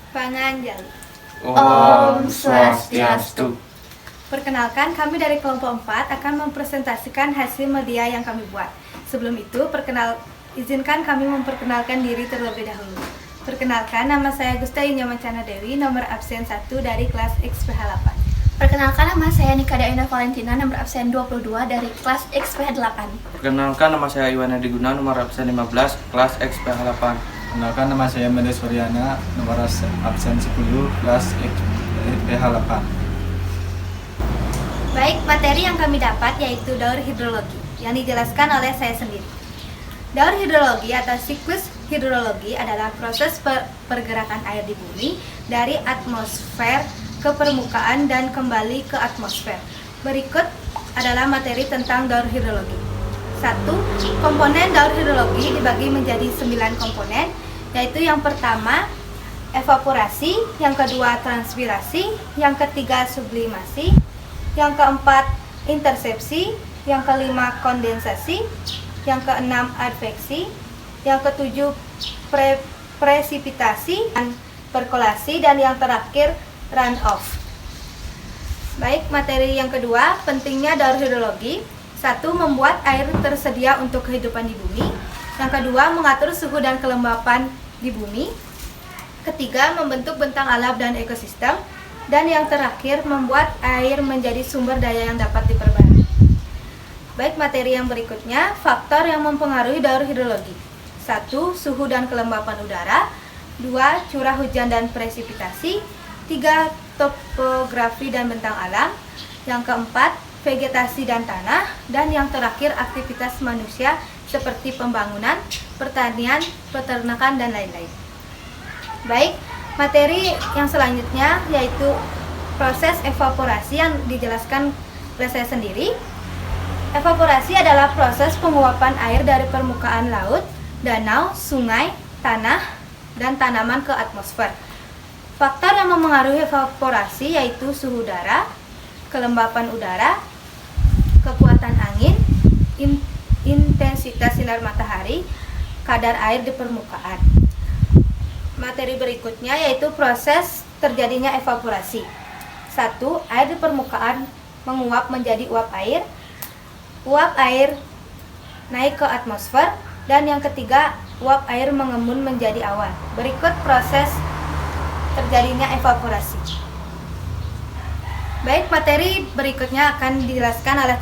Panganjali. Om Swastiastu. Perkenalkan, kami dari kelompok 4 akan mempresentasikan hasil media yang kami buat. Sebelum itu, izinkan kami memperkenalkan diri terlebih dahulu. Perkenalkan, nama saya Gusta Inyomancana Dewi, nomor absen 1 dari kelas XPH 8. Perkenalkan, nama saya Nikada Indah Valentina, nomor absen 22 dari kelas XPH 8. Perkenalkan, nama saya Iwan Adi Guna, nomor absen 15, kelas XPH 8. Perkenalkan, nama saya Mendes Suryana, nomor absen 10, kelas XPH 8. Baik, materi yang kami dapat yaitu daur hidrologi yang dijelaskan oleh saya sendiri. Daur hidrologi atau siklus hidrologi adalah proses pergerakan air di bumi dari atmosfer ke permukaan dan kembali ke atmosfer. Berikut adalah materi tentang daur hidrologi. 1. Komponen daur hidrologi dibagi menjadi 9 komponen, yaitu yang pertama evaporasi, yang kedua transpirasi, yang ketiga sublimasi, yang keempat intersepsi, yang kelima kondensasi, yang keenam adveksi, yang ketujuh presipitasi, perkolasi, dan yang terakhir runoff. Baik, materi yang kedua, pentingnya daur hidrologi. 1. Membuat air tersedia untuk kehidupan di bumi. Yang kedua, mengatur suhu dan kelembapan di bumi. Ketiga, membentuk bentang alam dan ekosistem. Dan yang terakhir, membuat air menjadi sumber daya yang dapat diperbarui. Baik, materi yang berikutnya, faktor yang mempengaruhi daur hidrologi. 1. Suhu dan kelembapan udara. 2. Curah hujan dan presipitasi. 3. Topografi dan bentang alam. Yang keempat, vegetasi dan tanah. Dan yang terakhir, aktivitas manusia seperti pembangunan, pertanian, peternakan, dan lain-lain. Baik, materi yang selanjutnya yaitu proses evaporasi yang dijelaskan oleh saya sendiri. Evaporasi adalah proses penguapan air dari permukaan laut, danau, sungai, tanah, dan tanaman ke atmosfer. Faktor yang mempengaruhi evaporasi yaitu suhu udara, kelembapan udara, kekuatan angin, intensitas sinar matahari, kadar air di permukaan. Materi berikutnya yaitu proses terjadinya evaporasi. 1. Air di permukaan menguap menjadi uap air. Uap air naik ke atmosfer. Dan yang ketiga, uap air mengembun menjadi awan. Berikut proses terjadinya evaporasi. Baik, materi berikutnya akan dijelaskan oleh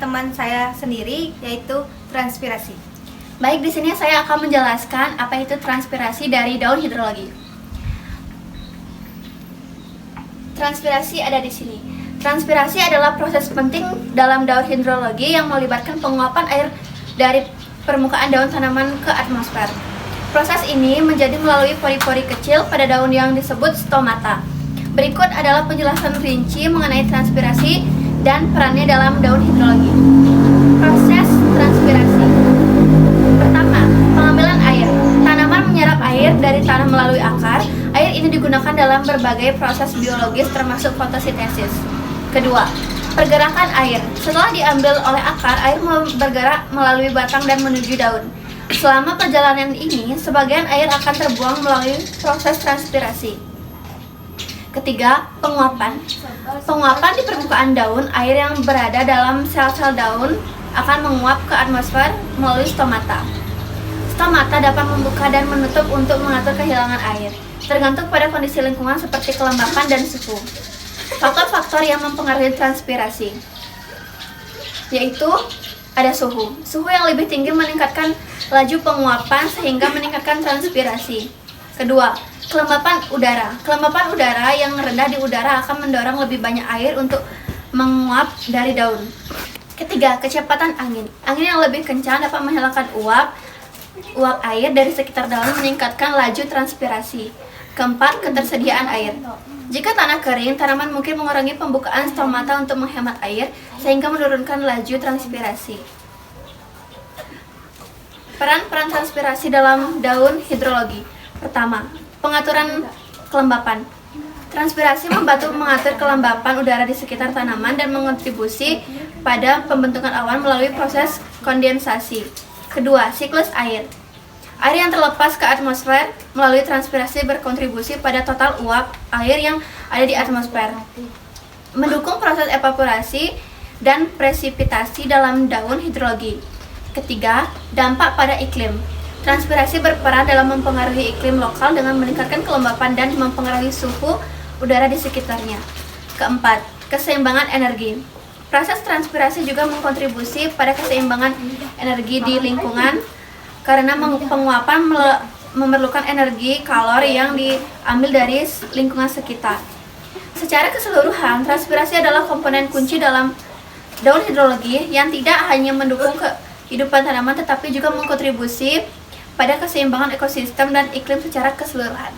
teman saya. Sendiri, yaitu transpirasi. Baik, di sini saya akan menjelaskan apa itu transpirasi dari daur hidrologi. Transpirasi ada di sini. Transpirasi adalah proses penting dalam daur hidrologi yang melibatkan penguapan air dari permukaan daun tanaman ke atmosfer. Proses ini menjadi melalui pori-pori kecil pada daun yang disebut stomata. Berikut adalah penjelasan rinci mengenai transpirasi dan perannya dalam daur hidrologi. Proses transpirasi. Pertama, pengambilan air. Tanaman menyerap air dari tanah melalui akar. Air ini digunakan dalam berbagai proses biologis termasuk fotosintesis. Kedua, pergerakan air. Setelah diambil oleh akar, air bergerak melalui batang dan menuju daun. Selama perjalanan ini, sebagian air akan terbuang melalui proses transpirasi. Ketiga, penguapan. Penguapan di permukaan daun, air yang berada dalam sel-sel daun akan menguap ke atmosfer melalui stomata. Stomata dapat membuka dan menutup untuk mengatur kehilangan air, tergantung pada kondisi lingkungan seperti kelembapan dan suhu. Faktor-faktor yang mempengaruhi transpirasi yaitu ada suhu. Suhu yang lebih tinggi meningkatkan laju penguapan sehingga meningkatkan transpirasi. Kedua, kelembapan udara. Kelembapan udara yang rendah di udara akan mendorong lebih banyak air untuk menguap dari daun. Ketiga, kecepatan angin. Angin yang lebih kencang dapat menghilangkan uap air dari sekitar daun meningkatkan laju transpirasi. Keempat, ketersediaan air. Jika tanah kering, tanaman mungkin mengurangi pembukaan stomata untuk menghemat air sehingga menurunkan laju transpirasi. Peran-peran transpirasi dalam daun hidrologi. Pertama, pengaturan kelembapan. Transpirasi membantu mengatur kelembapan udara di sekitar tanaman dan mengontribusi pada pembentukan awan melalui proses kondensasi. Kedua, siklus air. Air yang terlepas ke atmosfer melalui transpirasi berkontribusi pada total uap air yang ada di atmosfer, mendukung proses evaporasi dan presipitasi dalam daun hidrologi. Ketiga, dampak pada iklim. Transpirasi berperan dalam mempengaruhi iklim lokal dengan meningkatkan kelembapan dan mempengaruhi suhu udara di sekitarnya. Keempat, keseimbangan energi. Proses transpirasi juga mengkontribusi pada keseimbangan energi di lingkungan karena penguapan memerlukan energi kalori yang diambil dari lingkungan sekitar. Secara keseluruhan, transpirasi adalah komponen kunci dalam daun hidrologi yang tidak hanya mendukung kehidupan tanaman tetapi juga mengkontribusi pada keseimbangan ekosistem dan iklim secara keseluruhan.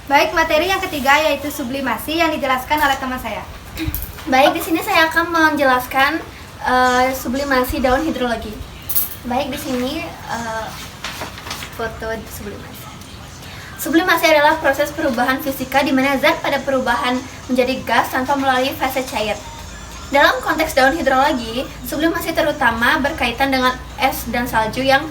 Baik, materi yang ketiga yaitu sublimasi yang dijelaskan oleh teman saya. Baik, di sini saya akan menjelaskan sublimasi daun hidrologi. Baik, di sini foto sublimasi. Sublimasi adalah proses perubahan fisika di mana zat pada perubahan menjadi gas tanpa melalui fase cair. Dalam konteks daun hidrologi, sublimasi terutama berkaitan dengan es dan salju yang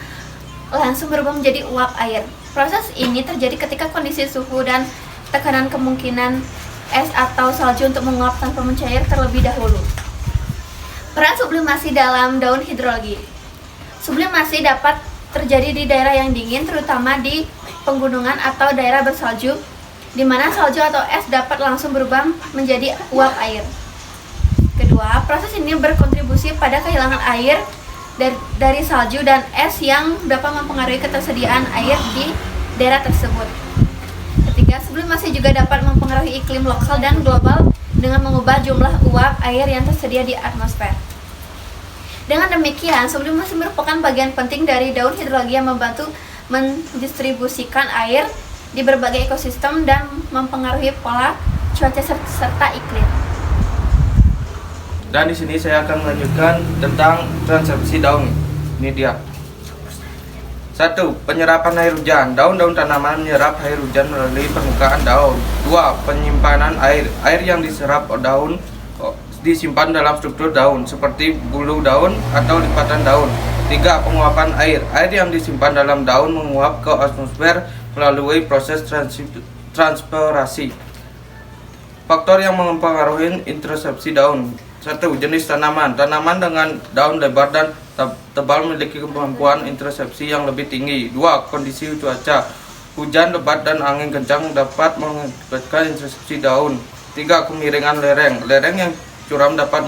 langsung berubah menjadi uap air. Proses ini terjadi ketika kondisi suhu dan tekanan kemungkinan es atau salju untuk menguap tanpa mencair terlebih dahulu. Peran sublimasi dalam daun hidrologi. Sublimasi dapat terjadi di daerah yang dingin, terutama di penggunungan atau daerah bersalju, di mana salju atau es dapat langsung berubah menjadi uap air. Kedua, proses ini berkontribusi pada kehilangan air dari salju dan es yang dapat mempengaruhi ketersediaan air di daerah tersebut. Ketiga, sublimasi juga dapat mempengaruhi iklim lokal dan global dengan mengubah jumlah uap air yang tersedia di atmosfer. Dengan demikian, sublimasi merupakan bagian penting dari daun hidrologi yang membantu mendistribusikan air di berbagai ekosistem dan mempengaruhi pola cuaca serta iklim. Dan di sini saya akan melanjutkan tentang transepsi daun. Ini dia. 1. Penyerapan air hujan. Daun-daun tanaman menyerap air hujan melalui permukaan daun. 2. Penyimpanan air. Air yang diserap daun disimpan dalam struktur daun seperti bulu daun atau lipatan daun. 3. Penguapan air. Air yang disimpan dalam daun menguap ke atmosfer melalui proses transpirasi. Faktor yang mempengaruhi intersepsi daun. 1. Jenis tanaman. Tanaman dengan daun lebar dan tebal memiliki kemampuan intersepsi yang lebih tinggi. 2. Kondisi cuaca. Hujan lebat dan angin kencang dapat mengakibatkan intersepsi daun. 3. Kemiringan lereng. Lereng yang curam dapat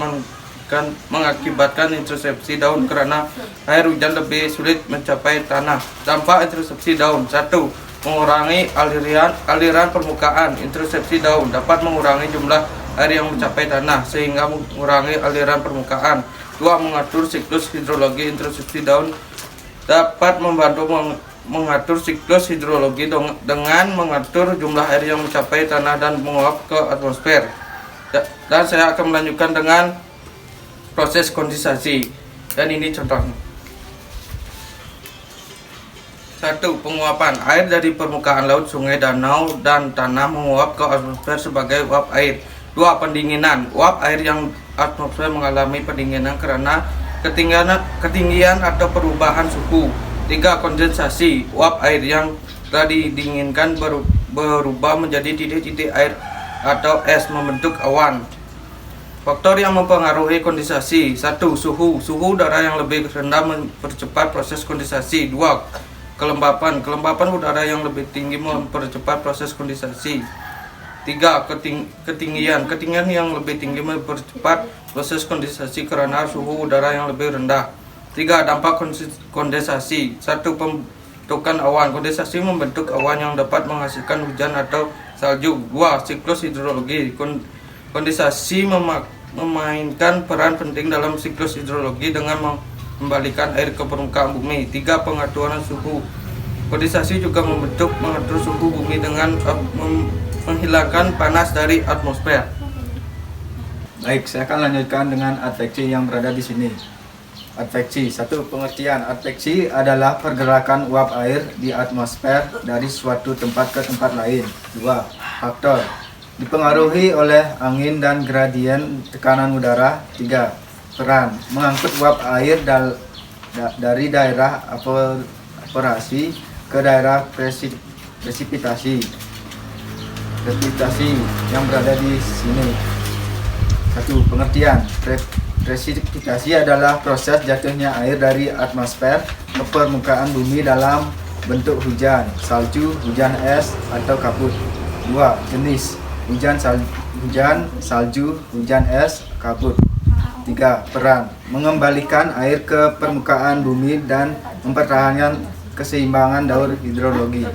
mengakibatkan intersepsi daun karena air hujan lebih sulit mencapai tanah. Dampak intersepsi daun. 1. Mengurangi aliran permukaan. Intersepsi daun dapat mengurangi jumlah air yang mencapai tanah sehingga mengurangi aliran permukaan. 2. Mengatur siklus hidrologi. Intersepsi daun dapat membantu mengatur siklus hidrologi dengan mengatur jumlah air yang mencapai tanah dan menguap ke atmosfer. Dan saya akan melanjutkan dengan proses kondensasi. Dan ini contohnya. 1. Penguapan. Air dari permukaan laut, sungai, danau, dan tanah menguap ke atmosfer sebagai uap air. 2. Pendinginan. Uap air yang atmosfer mengalami pendinginan karena ketinggian atau perubahan suhu. 3. Kondensasi. Uap air yang telah didinginkan berubah menjadi titik-titik air atau es membentuk awan. Faktor yang mempengaruhi kondensasi. 1. Suhu. Suhu udara yang lebih rendah mempercepat proses kondensasi. 2. Kelembapan. Kelembapan udara yang lebih tinggi mempercepat proses kondensasi. 3. Ketinggian. Ketinggian yang lebih tinggi mempercepat proses kondensasi karena suhu udara yang lebih rendah. 3. Dampak kondensasi. 1. Pembentukan awan. Kondensasi membentuk awan yang dapat menghasilkan hujan atau salju. 2. Siklus hidrologi. Kondensasi memainkan peran penting dalam siklus hidrologi dengan mengembalikan air ke permukaan bumi. 3. Pengaturan suhu. Kondensasi juga mengatur suhu bumi dengan menghilangkan panas dari atmosfer. Baik, saya akan lanjutkan dengan adveksi yang berada di sini. Adveksi. 1. Pengertian. Adveksi adalah pergerakan uap air di atmosfer dari suatu tempat ke tempat lain. 2. Faktor. Dipengaruhi oleh angin dan gradien tekanan udara. 3. peran mengangkut uap air dari daerah evaporasi ke daerah presipitasi yang berada di sini. 1. Pengertian. Presipitasi adalah proses jatuhnya air dari atmosfer ke permukaan bumi dalam bentuk hujan, salju, hujan es, atau kabut. 2. Jenis. Hujan salju, hujan es, kabut. 3. Peran. Mengembalikan air ke permukaan bumi dan mempertahankan keseimbangan daur hidrologi.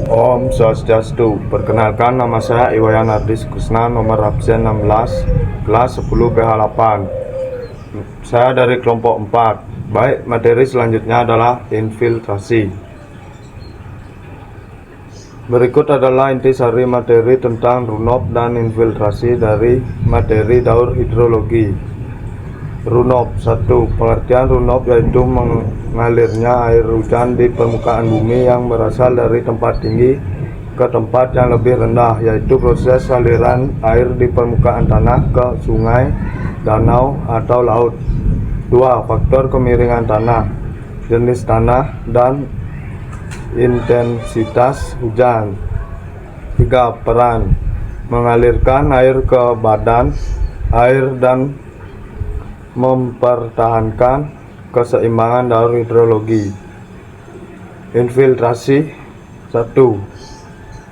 Om Swastiastu. Perkenalkan, nama saya Iwayan Ardis Kusna, nomor absen 16, kelas 10 PH8. Saya dari kelompok 4. Baik, materi selanjutnya adalah infiltrasi. Berikut adalah intisari materi tentang runoff dan infiltrasi dari materi daur hidrologi. Runoff. 1. Pengertian runoff yaitu mengalirnya air hujan di permukaan bumi yang berasal dari tempat tinggi ke tempat yang lebih rendah, yaitu proses aliran air di permukaan tanah ke sungai, danau, atau laut. 2. Faktor kemiringan tanah, jenis tanah, dan intensitas hujan. 3. Peran mengalirkan air ke badan air dan mempertahankan keseimbangan daur hidrologi. Infiltrasi. 1.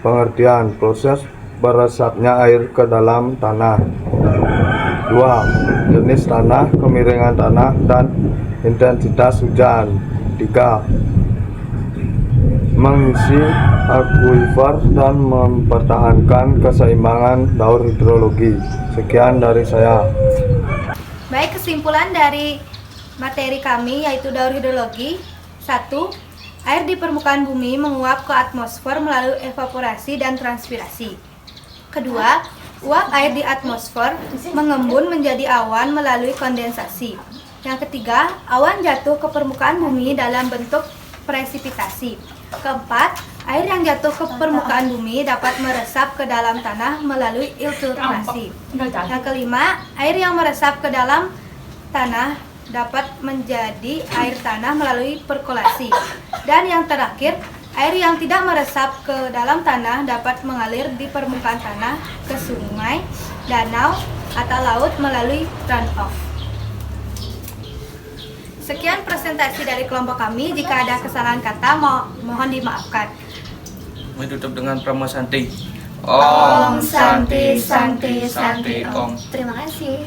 Pengertian proses meresapnya air ke dalam tanah. 2. Jenis tanah, kemiringan tanah, dan intensitas hujan. 3. Mengisi akuifer dan mempertahankan keseimbangan daur hidrologi. Sekian dari saya. Baik, kesimpulan dari materi kami yaitu daur hidrologi. 1. Air di permukaan bumi menguap ke atmosfer melalui evaporasi dan transpirasi. Kedua, uap air di atmosfer mengembun menjadi awan melalui kondensasi. Yang ketiga, awan jatuh ke permukaan bumi dalam bentuk presipitasi. Keempat, air yang jatuh ke permukaan bumi dapat meresap ke dalam tanah melalui infiltrasi. Yang kelima, air yang meresap ke dalam tanah dapat menjadi air tanah melalui perkolasi. Dan yang terakhir, air yang tidak meresap ke dalam tanah dapat mengalir di permukaan tanah ke sungai, danau, atau laut melalui runoff. Sekian presentasi dari kelompok kami. Jika ada kesalahan kata, mohon dimaafkan. Ditutup dengan Pramo Santi. Om Santi Santi Santi Om. Om. Terima kasih.